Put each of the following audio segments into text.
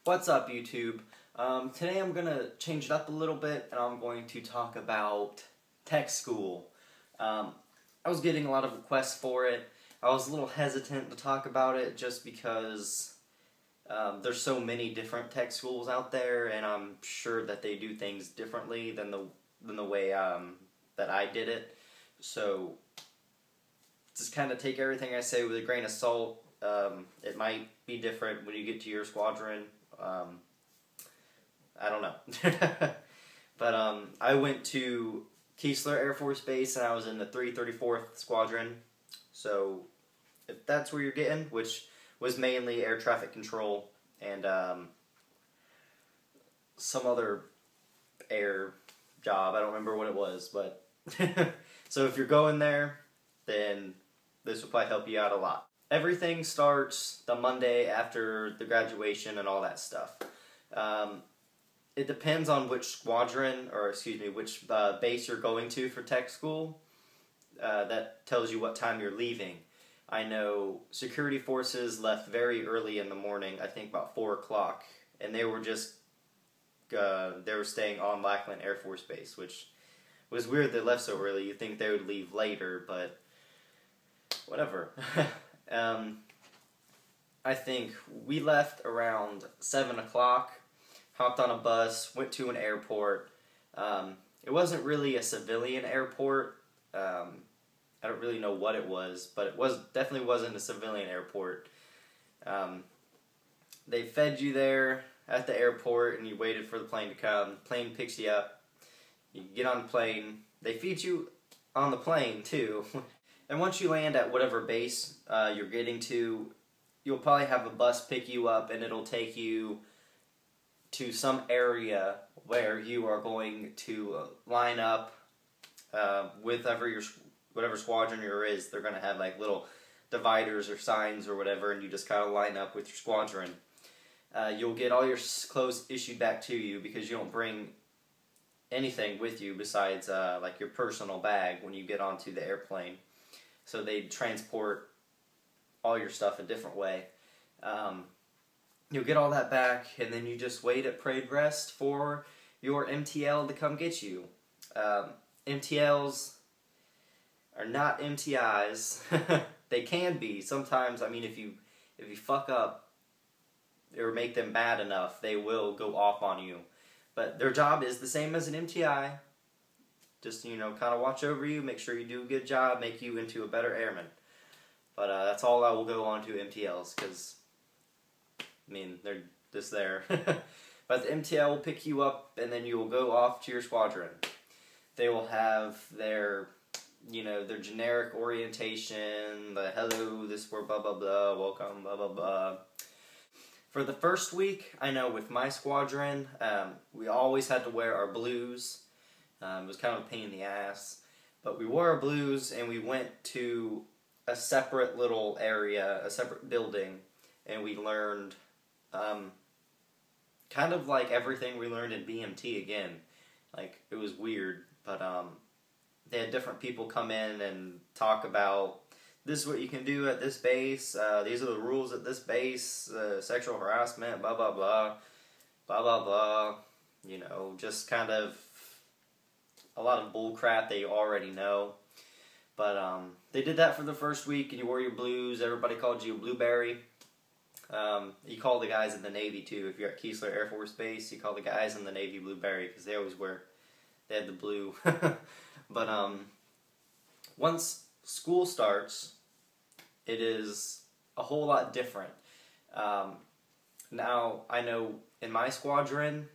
What's up, YouTube? Today I'm going to change it up a little bit, and I'm going to talk about tech school. I was getting a lot of requests for it. I was a little hesitant to talk about it just because there's so many different tech schools out there, and I'm sure that they do things differently than the way that I did it. So just kind of take everything I say with a grain of salt. It might be different when you get to your squadron. I don't know. But I went to Keesler Air Force Base, and I was in the 334th Squadron. So if that's where you're getting, which was mainly air traffic control and some other air job. I don't remember what it was, but so if you're going there, then this will probably help you out a lot. Everything starts the Monday after the graduation and all that stuff. It depends on which squadron, or excuse me, which base you're going to for tech school. That tells you what time you're leaving. I know security forces left very early in the morning, I think about 4 o'clock, and they were just, they were staying on Lackland Air Force Base, which was weird they left so early. You'd think they would leave later, but whatever. I think we left around 7 o'clock, hopped on a bus, went to an airport. It wasn't really a civilian airport. I don't really know what it was, but it definitely wasn't a civilian airport. They fed you there at the airport, and you waited for the plane to come. The plane picks you up. You get on the plane. They feed you on the plane, too. And once you land at whatever base you're getting to, you'll probably have a bus pick you up, and it'll take you to some area where you are going to line up with whatever squadron you're is. They're going to have like little dividers or signs or whatever, and you just kind of line up with your squadron. You'll get all your clothes issued back to you because you don't bring anything with you besides like your personal bag when you get onto the airplane. So they transport all your stuff a different way. You'll get all that back, and then you just wait at parade rest for your MTL to come get you. MTLs are not MTIs. They can be sometimes. I mean, if you fuck up or make them bad enough, they will go off on you. But their job is the same as an MTI. Just, kind of watch over you, make sure you do a good job, make you into a better airman. But that's all I will go on to MTLs, because, I mean, they're just there. But the MTL will pick you up, and then you will go off to your squadron. They will have their, their generic orientation, the hello, this for blah, blah, blah, welcome, blah, blah, blah. For the first week, I know with my squadron, we always had to wear our blues. It was kind of a pain in the ass. But we wore our blues, and we went to a separate little area, a separate building, and we learned kind of like everything we learned in BMT again. Like, it was weird, but they had different people come in and talk about, this is what you can do at this base, these are the rules at this base, sexual harassment, blah, blah, blah, blah, blah, blah, just kind of a lot of bull crap that you already know. But they did that for the first week, and you wore your blues. Everybody called you a blueberry. You call the guys in the Navy, too. If you're at Keesler Air Force Base, you call the guys in the Navy blueberry, because they had the blue. But once school starts, it is a whole lot different. Now, I know in my squadron,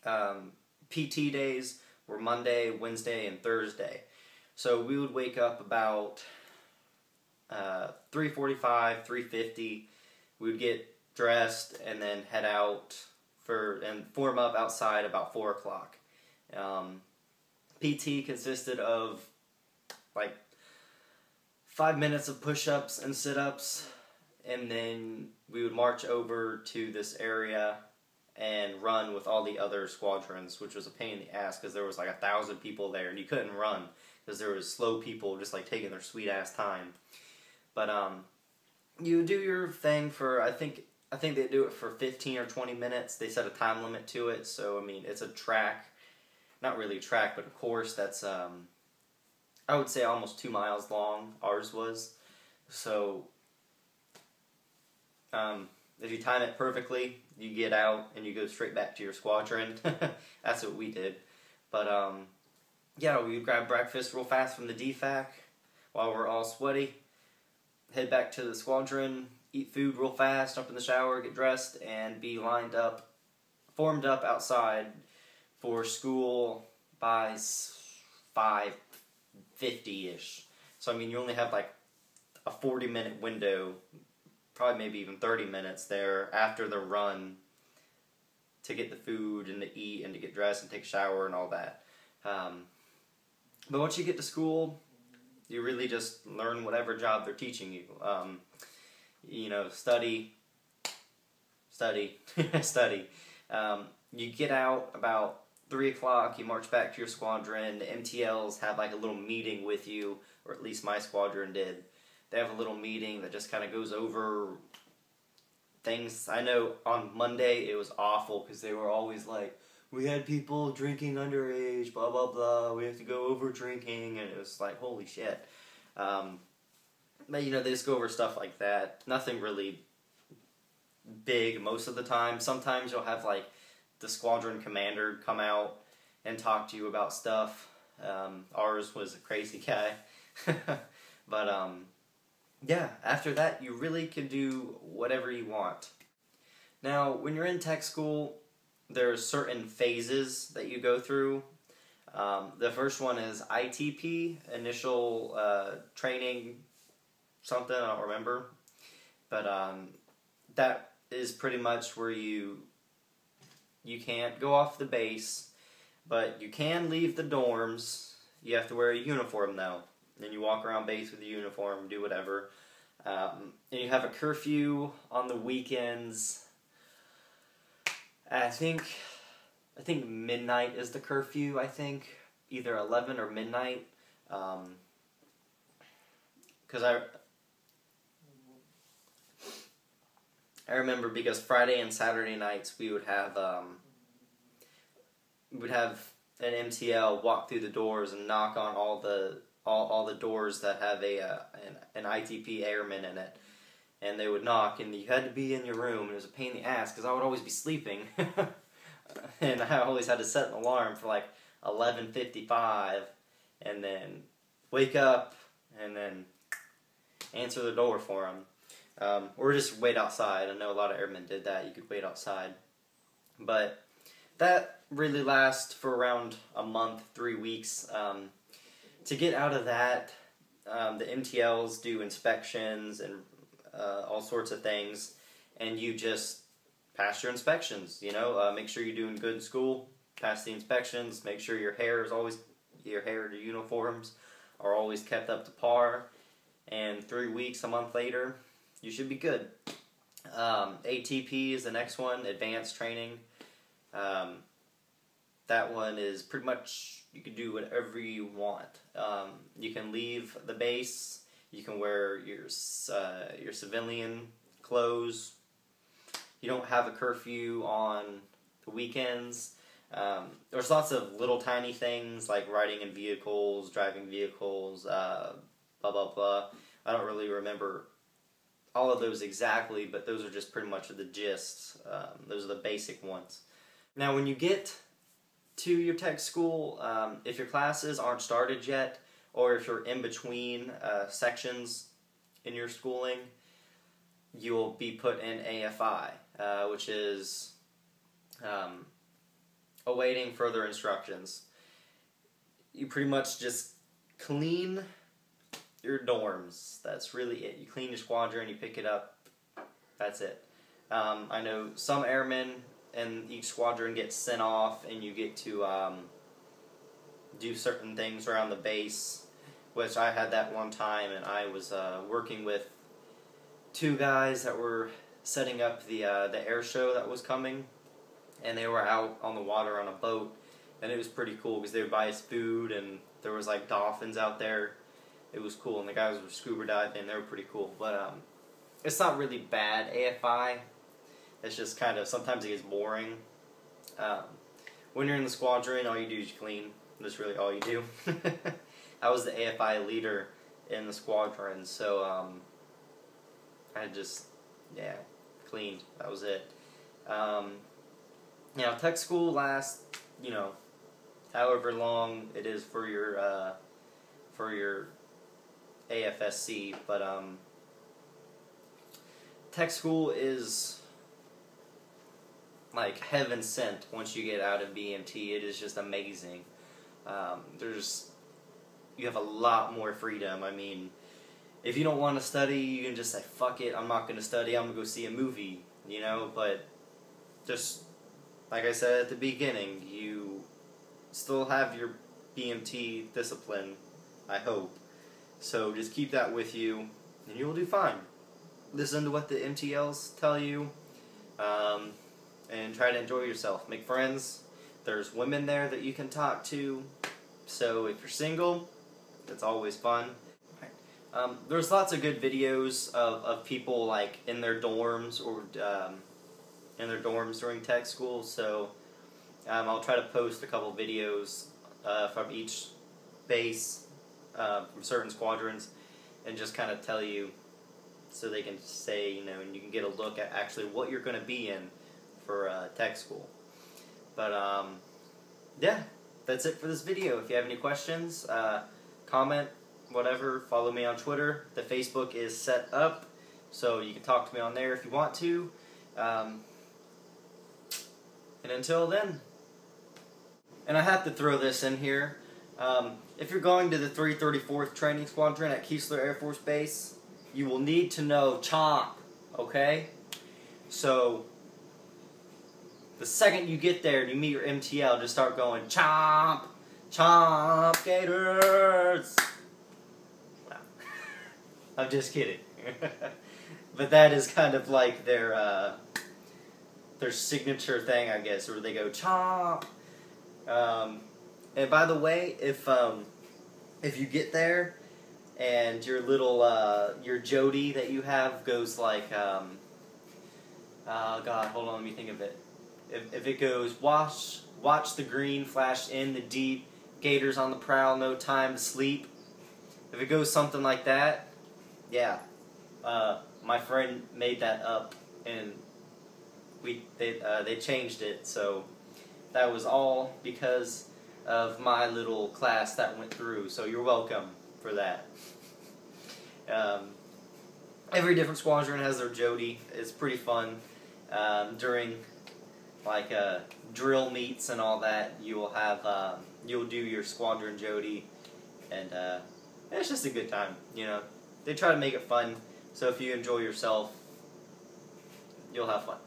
PT days were Monday, Wednesday, and Thursday. So we would wake up about 3:45, 3:50. We would get dressed and then head out and form up outside about 4 o'clock. PT consisted of like 5 minutes of push-ups and sit-ups, and then we would march over to this area and run with all the other squadrons, which was a pain in the ass because there was like 1,000 people there, and you couldn't run because there was slow people just like taking their sweet ass time. But you do your thing for, I think I think they do it for 15 or 20 minutes. They set a time limit to it, so I mean, it's a track, not really a track, but a course that's, I would say almost 2 miles long, ours was. So, if you time it perfectly, you get out and you go straight back to your squadron. That's what we did. But, yeah, we grab breakfast real fast from the DFAC while we're all sweaty, head back to the squadron, eat food real fast, jump in the shower, get dressed, and be formed up outside for school by 5:50-ish. So, I mean, you only have like a 40-minute window, probably maybe even 30 minutes there after the run to get the food and to eat and to get dressed and take a shower and all that. But once you get to school, you really just learn whatever job they're teaching you. Study, study. You get out about 3 o'clock, you march back to your squadron. The MTLs have like a little meeting with you, or at least my squadron did. They have a little meeting that just kind of goes over things. I know on Monday it was awful because they were always like, we had people drinking underage, blah, blah, blah, we have to go over drinking, and it was like, holy shit. But, they just go over stuff like that. Nothing really big most of the time. Sometimes you'll have, like, the squadron commander come out and talk to you about stuff. Ours was a crazy guy. But, yeah, after that, you really can do whatever you want. Now, when you're in tech school, there's certain phases that you go through. The first one is ITP, initial training something, I don't remember. But that is pretty much where you can't go off the base, but you can leave the dorms. You have to wear a uniform though. Then you walk around base with a uniform, do whatever. And you have a curfew on the weekends. I think midnight is the curfew, I think. Either 11 or midnight. Because I remember because Friday and Saturday nights we would have an MTL walk through the doors and knock on all the doors that have an ITP airman in it. And they would knock, and you had to be in your room, and it was a pain in the ass, because I would always be sleeping. And I always had to set an alarm for, like, 11:55, and then wake up, and then answer the door for them. Or just wait outside. I know a lot of airmen did that. You could wait outside. But that really lasts for around a month, 3 weeks. To get out of that, the MTLs do inspections and all sorts of things, and you just pass your inspections, make sure you're doing good in school, pass the inspections, make sure your hair and your uniforms are always kept up to par, and 3 weeks, a month later, you should be good. ATP is the next one, advanced training. That one is pretty much, you can do whatever you want. You can leave the base. You can wear your civilian clothes. You don't have a curfew on the weekends. There's lots of little tiny things like riding in vehicles, driving vehicles, blah, blah, blah. I don't really remember all of those exactly, but those are just pretty much the gist. Those are the basic ones. Now, when you get to your tech school, if your classes aren't started yet, or if you're in between sections in your schooling, you'll be put in AFI, which is awaiting further instructions. You pretty much just clean your dorms. That's really it. You clean your squadron, you pick it up, that's it. I know some airmen in each squadron get sent off, and you get to do certain things around the base, which I had that one time, and I was working with 2 guys that were setting up the air show that was coming, and they were out on the water on a boat, and it was pretty cool because they would buy us food, and there was like dolphins out there. It was cool, and the guys were scuba diving, and they were pretty cool. But it's not really bad AFI. It's just kind of, sometimes it gets boring. When you're in the squadron, all you do is clean. That's really all you do. I was the AFI leader in the squadron, so I just, yeah, cleaned. That was it. Tech school lasts, however long it is for your AFSC, but tech school is like heaven sent once you get out of BMT. It is just amazing. You have a lot more freedom. I mean, if you don't want to study, you can just say, fuck it, I'm not going to study, I'm going to go see a movie, but just, like I said at the beginning, you still have your BMT discipline, I hope. So just keep that with you, and you will do fine. Listen to what the MTLs tell you, and try to enjoy yourself. Make friends. There's women there that you can talk to. So if you're single, that's always fun. There's lots of good videos of people like in their dorms or during tech school. So I'll try to post a couple videos from each base, from certain squadrons, and just kind of tell you, so they can say, and you can get a look at actually what you're going to be in for tech school. But yeah, that's it for this video. If you have any questions, comment, whatever, follow me on Twitter. The Facebook is set up, so you can talk to me on there if you want to. And until then, and I have to throw this in here, if you're going to the 334th Training Squadron at Keesler Air Force Base, you will need to know CHOMP, okay? So, the second you get there and you meet your MTL, just start going, CHOMP! CHOMP Gators! Wow. I'm just kidding. But that is kind of like their signature thing, I guess, where they go, CHOMP! And by the way, if you get there and your little your Jody that you have goes like oh god, hold on, let me think of it. If it goes watch the green flash in the deep, gators on the prowl, no time to sleep. If it goes something like that, yeah, my friend made that up, and they changed it, so that was all because of my little class that went through, so you're welcome for that. Every different squadron has their Jody. It's pretty fun. During like drill meets and all that, you will have you'll do your squadron Jody, and it's just a good time. They try to make it fun, so if you enjoy yourself, you'll have fun.